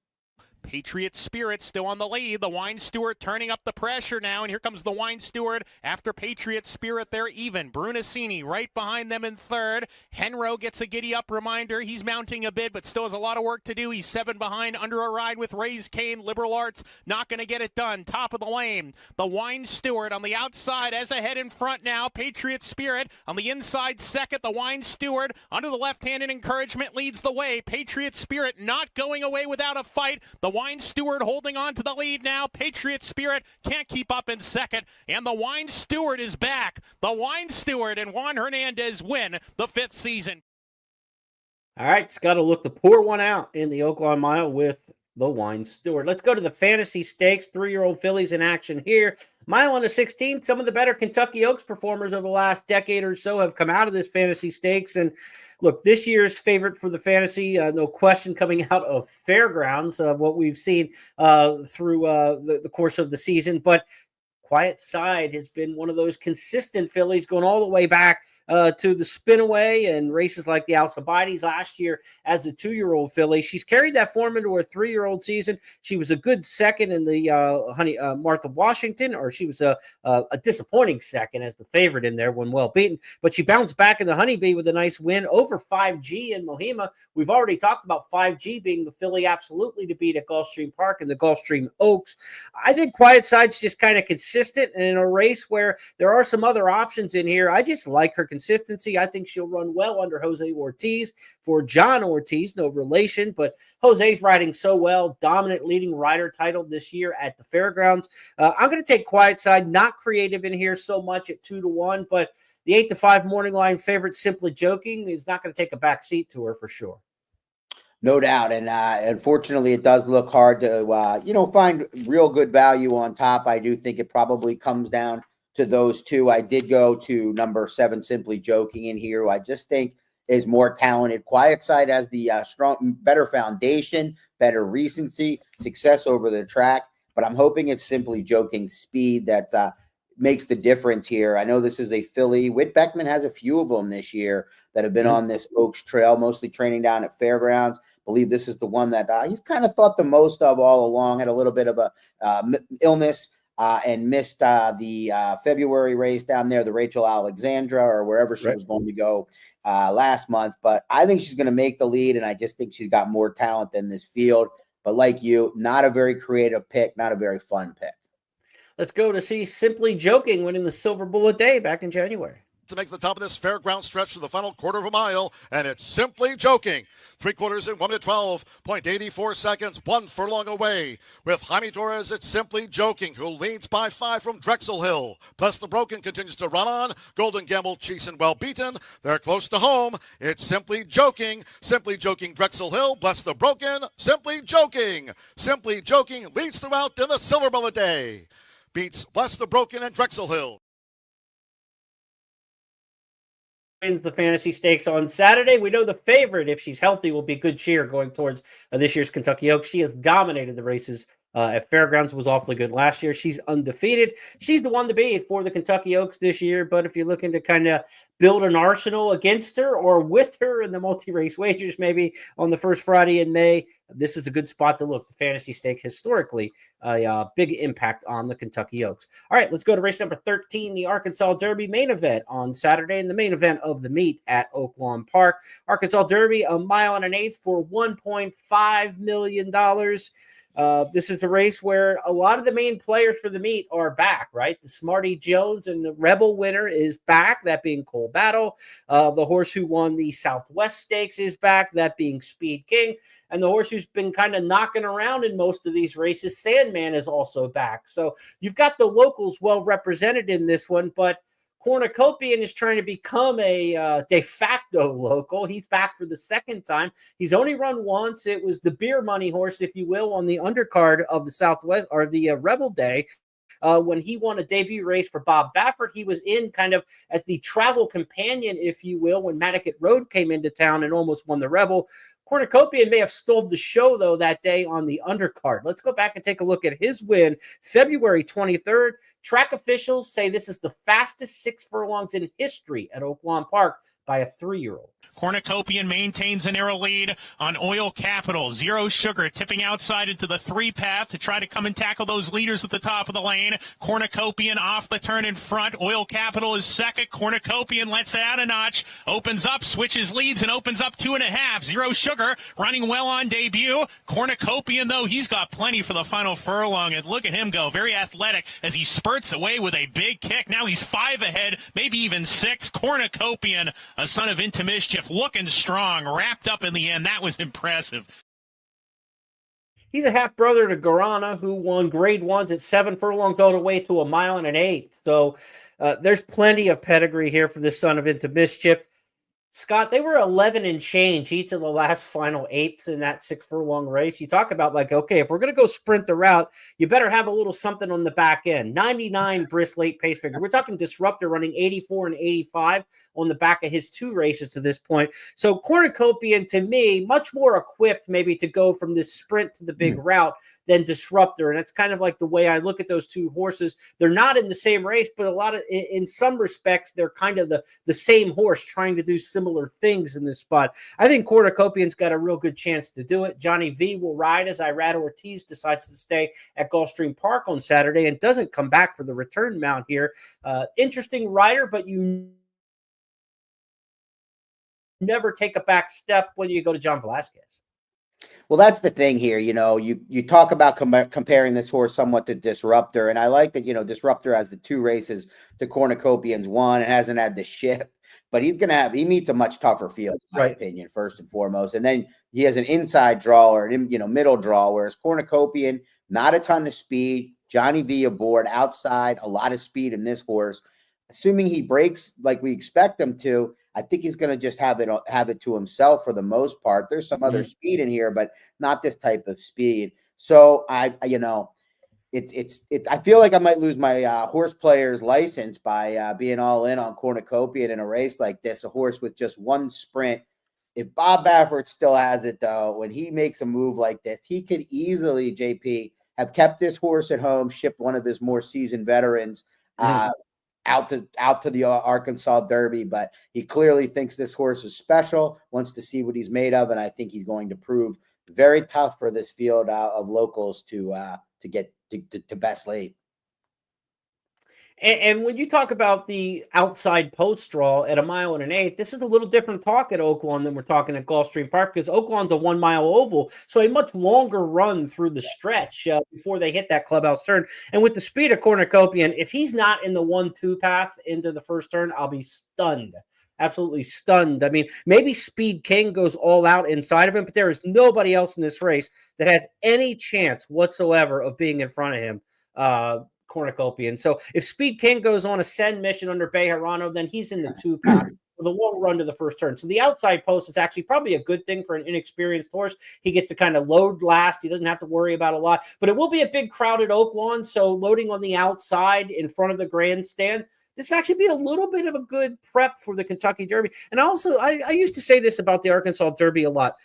Patriot Spirit still on the lead. The Wine Steward turning up the pressure now, and here comes the Wine Steward after Patriot Spirit. They're even. Brunacini right behind them in third. Henro gets a giddy-up reminder. He's mounting a bit, but still has a lot of work to do. He's 7 behind, under a ride with Raised Cane. Liberal Arts not going to get it done. Top of the lane. The Wine Steward on the outside as ahead in front now. Patriot Spirit on the inside second. The Wine Steward under the left-hand and encouragement leads the way. Patriot Spirit not going away without a fight. The Wine Steward holding on to the lead now. Patriot Spirit can't keep up in second, and the Wine Steward is back. The Wine Steward and Juan Hernandez win the 5th season. All right, it's got to look to pour one out in the Oaklawn Mile with the Wine Steward. Let's go to the Fantasy Stakes. 3-year-old fillies in action here. Mile on the 16th. Some of the better Kentucky Oaks performers over the last decade or so have come out of this Fantasy Stakes. And look, this year's favorite for the Fantasy, no question, coming out of Fairgrounds, what we've seen through the course of the season. But Quiet Side has been one of those consistent fillies going all the way back to the Spinaway and races like the Alcibiades last year as a 2-year-old filly. She's carried that form into her 3-year-old season. She was a good second in the Martha Washington, or she was a disappointing second as the favorite in there when well beaten. But she bounced back in the Honeybee with a nice win over 5G in Mohima. We've already talked about 5G being the filly absolutely to beat at Gulfstream Park and the Gulfstream Oaks. I think Quiet Side's just kind of consistent. And in a race where there are some other options in here, I just like her consistency. I think she'll run well under Jose Ortiz. For John Ortiz, no relation, but Jose's riding so well, dominant leading rider title this year at the Fairgrounds. I'm going to take Quiet Side, not creative in here so much at 2-1, but the 8-5 morning line favorite, Simply Joking, is not going to take a back seat to her for sure. No doubt. And unfortunately, it does look hard to, find real good value on top. I do think it probably comes down to those two. I did go to number 7, Simply Joking in here, who I just think is more talented. Quiet Side has the better foundation, better recency, success over the track. But I'm hoping it's Simply Joking speed that makes the difference here. I know this is a filly. Whit Beckman has a few of them this year that have been on this Oaks Trail, mostly training down at Fairgrounds. Believe this is the one that he's kind of thought the most of all along. Had a little bit of a illness and missed the February race down there, the Rachel Alexandra or wherever she was going to go last month. But I think she's going to make the lead, and I just think she's got more talent than this field. But like you, not a very creative pick, not a very fun pick. Let's go to see Simply Joking winning the Silver Bullet Day back in January. To make the top of this fairground stretch for the final quarter of a mile, and it's Simply Joking. 3/4 in 1 minute 12.84 seconds, 1 furlong away. With Jaime Torres, it's Simply Joking, who leads by 5 from Drexel Hill. Plus the Broken continues to run on. Golden Gamble, Cheese, and Well Beaten. They're close to home. It's Simply Joking. Simply Joking, Drexel Hill. Bless the Broken. Simply Joking. Simply Joking leads throughout in the Silver Bullet Day. Beats Bless the Broken and Drexel Hill. Wins the Fantasy Stakes on Saturday. We know the favorite, if she's healthy, will be Good Cheer going towards this year's Kentucky Oaks. She has dominated the races at Fairgrounds, was awfully good last year. She's undefeated. She's the one to beat for the Kentucky Oaks this year. But if you're looking to kind of build an arsenal against her or with her in the multi-race wagers, maybe on the first Friday in May, this is a good spot to look. The Fantasy Stake historically a big impact on the Kentucky Oaks. All right, let's go to race number 13, the Arkansas Derby main event on Saturday, and the main event of the meet at Oaklawn Park. Arkansas Derby, 1 mile and an eighth for $1.5 million. This is a race where a lot of the main players for the meet are back, right? The Smarty Jones and the Rebel winner is back, that being Cole Battle. The horse who won the Southwest Stakes is back, that being Speed King. And the horse who's been kind of knocking around in most of these races, Sandman, is also back. So you've got the locals well represented in this one, but Cornucopian is trying to become a de facto local. He's back for the second time. He's only run once. It was the beer money horse, if you will, on the undercard of the Southwest or the Rebel Day. When he won a debut race for Bob Baffert, he was in kind of as the travel companion, if you will, when Matticat Road came into town and almost won the Rebel. Cornucopian may have stole the show, though, that day on the undercard. Let's go back and take a look at his win, February 23rd. Track officials say this is the fastest 6 furlongs in history at Oaklawn Park by a 3-year-old. Cornucopian maintains a narrow lead on Oil Capital. Zero Sugar tipping outside into the 3-path to try to come and tackle those leaders at the top of the lane. Cornucopian off the turn in front. Oil Capital is second. Cornucopian lets it out a notch. Opens up, switches leads, and opens up 2.5. Zero Sugar running well on debut. Cornucopian, though, he's got plenty for the final furlong. And look at him go. Very athletic as he spurts away with a big kick. Now he's 5 ahead, maybe even 6. Cornucopian, a son of Into Mischief, looking strong, wrapped up in the end. That was impressive. He's a half brother to Guarana, who won grade 1s at 7 furlongs all the way to 1 mile and an 1/8. So there's plenty of pedigree here for this son of Into Mischief. Scott, they were 11 and change each of the last final 8ths in that 6 furlong race. You talk about like, okay, if we're going to go sprint the route, you better have a little something on the back end. 99 brisk late pace figure. We're talking Disruptor running 84 and 85 on the back of his 2 races to this point. So Cornucopian, to me, much more equipped maybe to go from this sprint to the big route than Disruptor. And that's kind of like the way I look at those 2 horses. They're not in the same race, but in some respects, they're kind of the same horse trying to do similar things in this spot. I think Cornucopian's got a real good chance to do it. Johnny V will ride as Irad Ortiz decides to stay at Gulfstream Park on Saturday and doesn't come back for the return mount here. Interesting rider, but you never take a back step when you go to John Velasquez. Well, that's the thing here. You talk about comparing this horse somewhat to Disruptor, and I like that, Disruptor has the 2 races to Cornucopian's 1 and hasn't had the shift, but he meets a much tougher field, in my opinion, first and foremost. And then he has an inside draw or middle draw, whereas Cornucopian, not a ton of speed. Johnny V aboard, outside, a lot of speed in this horse. Assuming he breaks like we expect him to, I think he's going to just have it to himself for the most part. There's some other speed in here, but not this type of speed. So I feel like I might lose my horse player's license by being all in on Cornucopian in a race like this, a horse with just 1 sprint. If Bob Baffert still has it, though, when he makes a move like this, he could easily, JP, have kept this horse at home, shipped one of his more seasoned veterans out to the Arkansas Derby, but he clearly thinks this horse is special, wants to see what he's made of, and I think he's going to prove very tough for this field of locals to get to best late. And when you talk about the outside post draw at 1 mile and an 1/8, this is a little different talk at Oaklawn than we're talking at Gulfstream Park, because Oaklawn's a 1 mile oval, so a much longer run through the stretch before they hit that clubhouse turn. And with the speed of Cornucopian, if he's not in the 1-2 path into the first turn, I'll be stunned. Absolutely stunned. I mean, maybe Speed King goes all out inside of him, but there is nobody else in this race that has any chance whatsoever of being in front of him. Cornucopian. So if Speed King goes on a send mission under Bejarano, then he's in the 2 path with a long run to the first turn. So the outside post is actually probably a good thing for an inexperienced horse. He gets to kind of load last. He doesn't have to worry about a lot, but it will be a big crowded Oaklawn. So loading on the outside in front of the grandstand, this actually be a little bit of a good prep for the Kentucky Derby. And also, I used to say this about the Arkansas Derby a lot.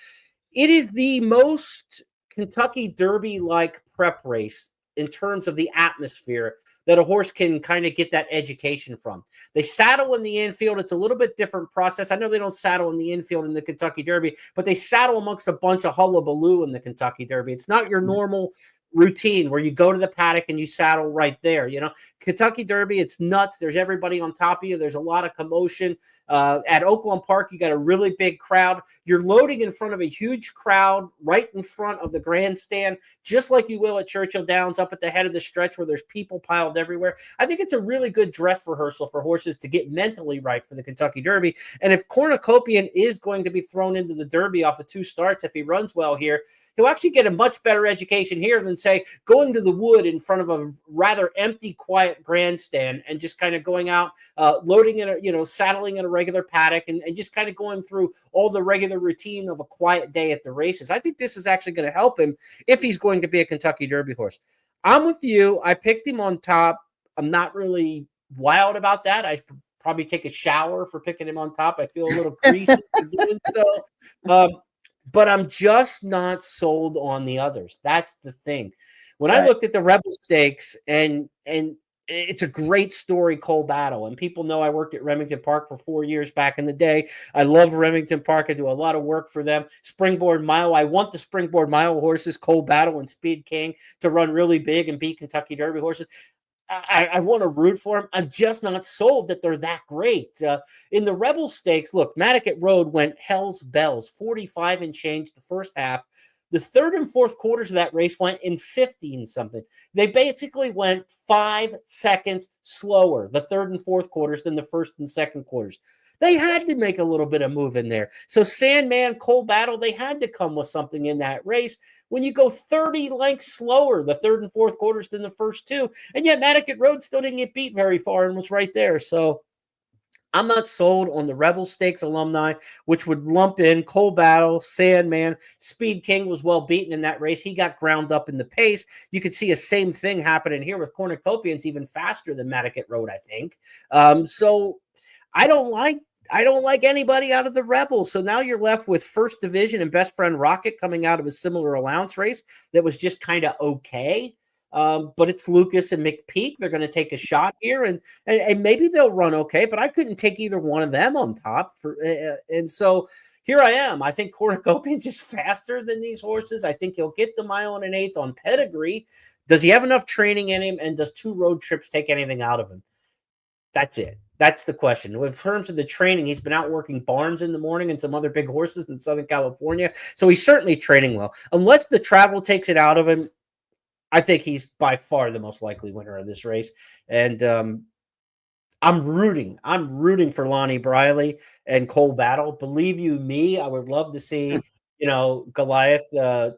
It is the most Kentucky Derby-like prep race in terms of the atmosphere that a horse can kind of get that education from. They saddle in the infield. It's a little bit different process. I know they don't saddle in the infield in the Kentucky Derby, but they saddle amongst a bunch of hullabaloo in the Kentucky Derby. It's not your normal routine where you go to the paddock and you saddle right there. Kentucky Derby, it's nuts. There's everybody on top of you. There's a lot of commotion. At Oaklawn Park, you got a really big crowd. You're loading in front of a huge crowd right in front of the grandstand, just like you will at Churchill Downs up at the head of the stretch where there's people piled everywhere. I think it's a really good dress rehearsal for horses to get mentally right for the Kentucky Derby. And if Cornucopian is going to be thrown into the Derby off of 2 starts, if he runs well here, he'll actually get a much better education here than, say, going to the wood in front of a rather empty, quiet grandstand and just kind of going out, loading in saddling in a regular paddock and just kind of going through all the regular routine of a quiet day at the races. I think this is actually going to help him if he's going to be a Kentucky Derby horse. I'm with you. I picked him on top. I'm not really wild about that. I probably take a shower for picking him on top. I feel a little greasy for doing so. But I'm just not sold on the others. That's the thing. When I looked at the Rebel Stakes and it's a great story, Cole Battle. And people know I worked at Remington Park for 4 years back in the day. I love Remington Park. I do a lot of work for them. Springboard Mile. I want the Springboard Mile horses, Cole Battle and Speed King, to run really big and beat Kentucky Derby horses. I want to root for them. I'm just not sold that they're that great. In the Rebel Stakes, look, Matticat Road went hell's bells, 45 and change the first half. The third and fourth quarters of that race went in 50 and something. They basically went 5 seconds slower, the third and fourth quarters, than the first and second quarters. They had to make a little bit of move in there. So Sandman, Cole Battle, they had to come with something in that race. When you go 30 lengths slower, the third and fourth quarters, than the first two, and yet Matticat Road still didn't get beat very far and was right there. So I'm not sold on the Rebel Stakes alumni, which would lump in Cole Battle, Sandman. Speed King was well beaten in that race. He got ground up in the pace. You could see a same thing happening here with Cornucopians, even faster than Matticat Road, I think. So I don't like anybody out of the Rebels. So now you're left with First Division and Best Friend Rocket coming out of a similar allowance race that was just kind of okay. But it's Lucas and McPeak. They're going to take a shot here, and maybe they'll run okay, but I couldn't take either one of them on top. And so here I am. I think Cornucopian's just faster than these horses. I think he'll get the mile and an eighth on pedigree. Does he have enough training in him, and does 2 road trips take anything out of him? That's it. That's the question. In terms of the training, he's been out working Barnes in the morning and some other big horses in Southern California, so he's certainly training well. Unless the travel takes it out of him, I think he's by far the most likely winner of this race. And I'm rooting for Lonnie Briley and Cole Battle. Believe you me, I would love to see, Goliath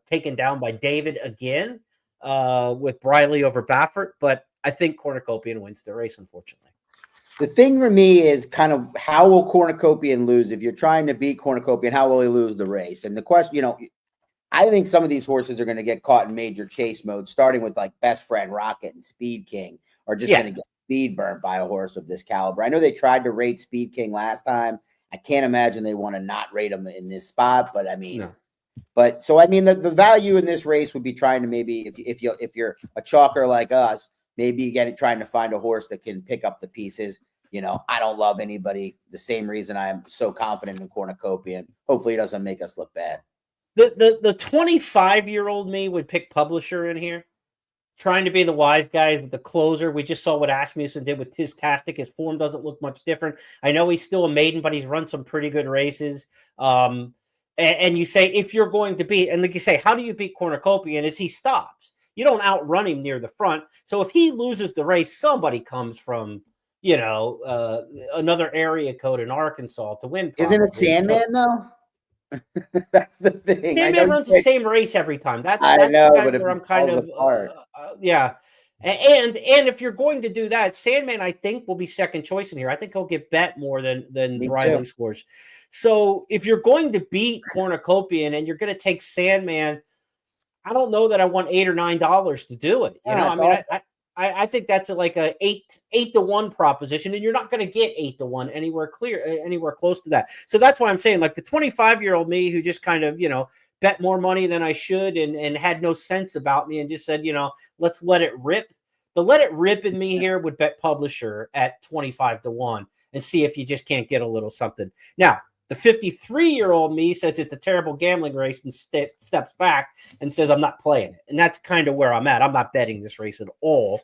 taken down by David again with Briley over Baffert. But I think Cornucopian wins the race, unfortunately. The thing for me is kind of, how will Cornucopian lose? If you're trying to beat Cornucopian, how will he lose the race? And the question, I think some of these horses are going to get caught in major chase mode, starting with like Best Friend Rocket and Speed King, are just going to get speed burnt by a horse of this caliber. I know they tried to rate Speed King last time. I can't imagine they want to not rate him in this spot, but I mean, the value in this race would be trying to maybe, if you're a chalker like us, maybe trying to find a horse that can pick up the pieces. I don't love anybody. The same reason I am so confident in Cornucopian. Hopefully, it doesn't make us look bad. The 25-year-old me would pick Publisher in here, trying to be the wise guy with the closer. We just saw what Asmussen did with his Tastic. His form doesn't look much different. I know he's still a maiden, but he's run some pretty good races. And you say, if you're going to beat, and like you say, how do you beat Cornucopian? Is he stops. You don't outrun him near the front. So if he loses the race, somebody comes from, another area code in Arkansas to win. Probably. Isn't it Sandman, though? That's the thing. Sandman runs the same race every time. That's where I'm kind of yeah. And if you're going to do that, Sandman, I think, will be second choice in here. I think he'll get bet more than Riley scores. So if you're going to beat Cornucopian and you're going to take Sandman, I don't know that I want $8 or $9 to do it. I think that's like a 8-1 proposition, and you're not going to get 8-1 anywhere close to that. So that's why I'm saying, like, the 25-year-old me who just kind of, bet more money than I should and had no sense about me and just said, let's let it rip. The let it rip in me here would bet Publisher at 25-1 and see if you just can't get a little something. Now, the 53-year-old me says it's a terrible gambling race and steps back and says, I'm not playing it. And that's kind of where I'm at. I'm not betting this race at all.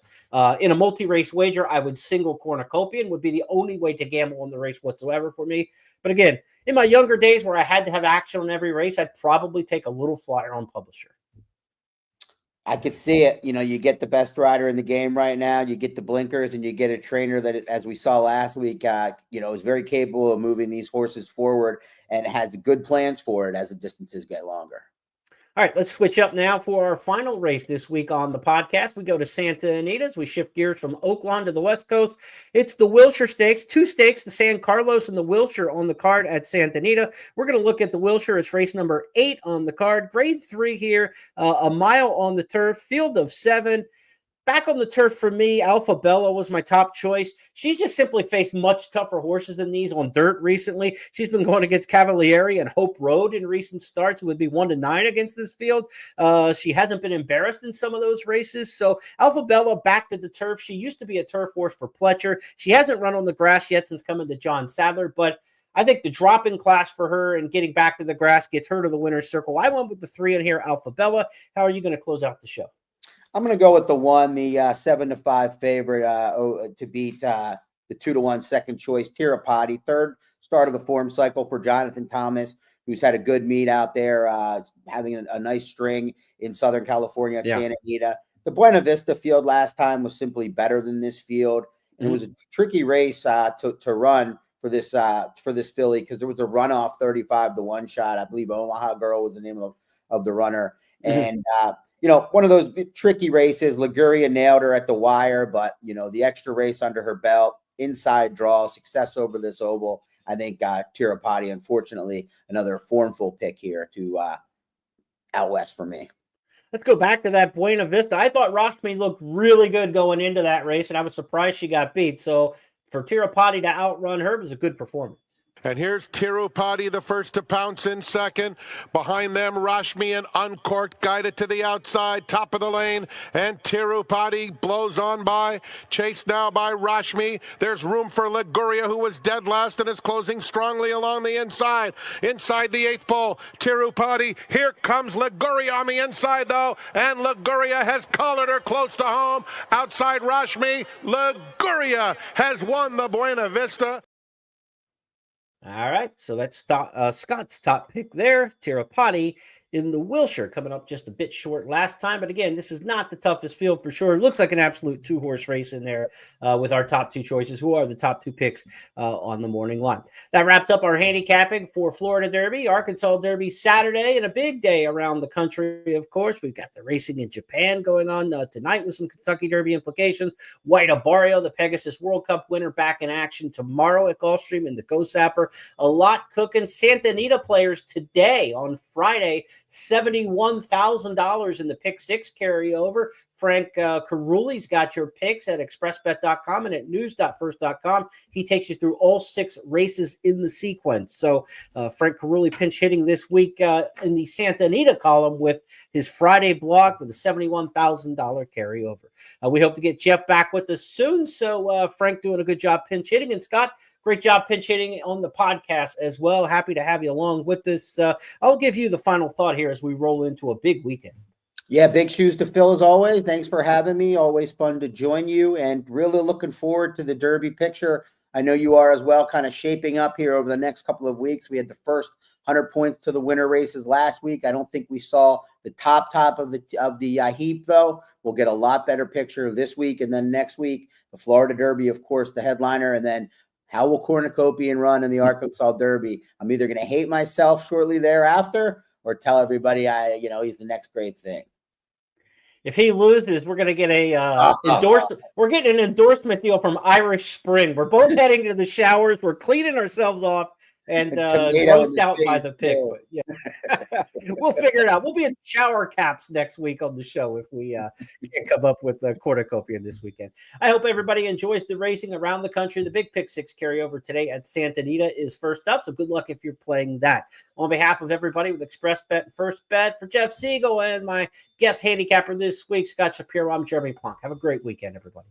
In a multi-race wager, I would single Cornucopian, would be the only way to gamble on the race whatsoever for me. But again, in my younger days where I had to have action on every race, I'd probably take a little flyer on Publisher. I could see it. You get the best rider in the game right now. You get the blinkers, and you get a trainer that, as we saw last week, is very capable of moving these horses forward and has good plans for it as the distances get longer. All right, let's switch up now for our final race this week on the podcast. We go to Santa Anita's. We shift gears from Oaklawn to the West Coast. It's the Wilshire Stakes, 2 stakes, the San Carlos and the Wilshire on the card at Santa Anita. We're going to look at the Wilshire. It's race number 8 on the card. Grade 3 here, a mile on the turf, field of 7. back on the turf for me, Alpha Bella was my top choice. She's just simply faced much tougher horses than these on dirt recently. She's been going against Cavalieri and Hope Road in recent starts. It would be 1-9 against this field. She hasn't been embarrassed in some of those races. So Alpha Bella back to the turf. She used to be a turf horse for Pletcher. She hasn't run on the grass yet since coming to John Sadler, but I think the drop-in class for her and getting back to the grass gets her to the winner's circle. I went with the 3 in here, Alpha Bella. How are you going to close out the show? I'm going to go with the 1, the 7-5 favorite to beat the 2-1 second choice, Tirapati. Third start of the form cycle for Jonathan Thomas, who's had a good meet out there, having a nice string in Southern California at Santa Anita. The Buena Vista field last time was simply better than this field, and it was a tricky race to run for this filly because there was a runoff 35-1 shot. I believe Omaha Girl was the name of the runner. And, one of those tricky races, Liguria nailed her at the wire, but, the extra race under her belt, inside draw, success over this oval. I think Tirapati, unfortunately, another formful pick here to out west for me. Let's go back to that Buena Vista. I thought Rashmi looked really good going into that race, and I was surprised she got beat. So for Tirapati to outrun her was a good performance. And here's Tirupati, the first to pounce in second. Behind them, Rashmi and Uncorked guided to the outside, top of the lane. And Tirupati blows on by, chased now by Rashmi. There's room for Liguria, who was dead last and is closing strongly along the inside. Inside the 8th pole, Tirupati. Here comes Liguria on the inside, though. And Liguria has collared her close to home. Outside Rashmi, Liguria has won the Buena Vista. All right, so that's Scott's top pick there, Tirapati in the Wilshire, coming up just a bit short last time. But again, this is not the toughest field for sure. It looks like an absolute 2-horse race in there with our top 2 choices, who are the top 2 picks on the morning line. That wraps up our handicapping for Florida Derby, Arkansas Derby Saturday, and a big day around the country, of course. We've got the racing in Japan going on tonight with some Kentucky Derby implications. White Abarrio, the Pegasus World Cup winner, back in action tomorrow at Gulfstream in the Go Sapper. A lot cooking. Santa Anita players today on Friday, $71,000 in the Pick 6 carryover. Frank Caruli's got your picks at expressbet.com and at news.first.com. He takes you through all 6 races in the sequence. So Frank Caruli pinch hitting this week in the Santa Anita column with his Friday block with a $71,000 carryover. We hope to get Jeff back with us soon. So Frank doing a good job pinch hitting. And Scott, great job pinch hitting on the podcast as well. Happy to have you along with this. I'll give you the final thought here as we roll into a big weekend. Yeah, big shoes to fill as always. Thanks for having me. Always fun to join you and really looking forward to the Derby picture. I know you are as well, kind of shaping up here over the next couple of weeks. We had the first 100 points to the winter races last week. I don't think we saw the top of the heap, though. We'll get a lot better picture this week. And then next week, the Florida Derby, of course, the headliner. And then how will Cornucopian run in the Arkansas Derby? I'm either going to hate myself shortly thereafter or tell everybody he's the next great thing. If he loses, we're going to get a endorsement. We're getting an endorsement deal from Irish Spring. We're both heading to the showers. We're cleaning ourselves off and grossed out by the pick. Yeah. We'll figure it out. We'll be in shower caps next week on the show if we can come up with the cornucopia this weekend. I hope everybody enjoys the racing around the country. The big Pick 6 carryover today at Santa Anita is first up, so good luck if you're playing that. On behalf of everybody with Express Bet and First Bet, for Jeff Siegel and my guest handicapper this week, Scott Shapiro, I'm Jeremy Plonk. Have a great weekend, everybody.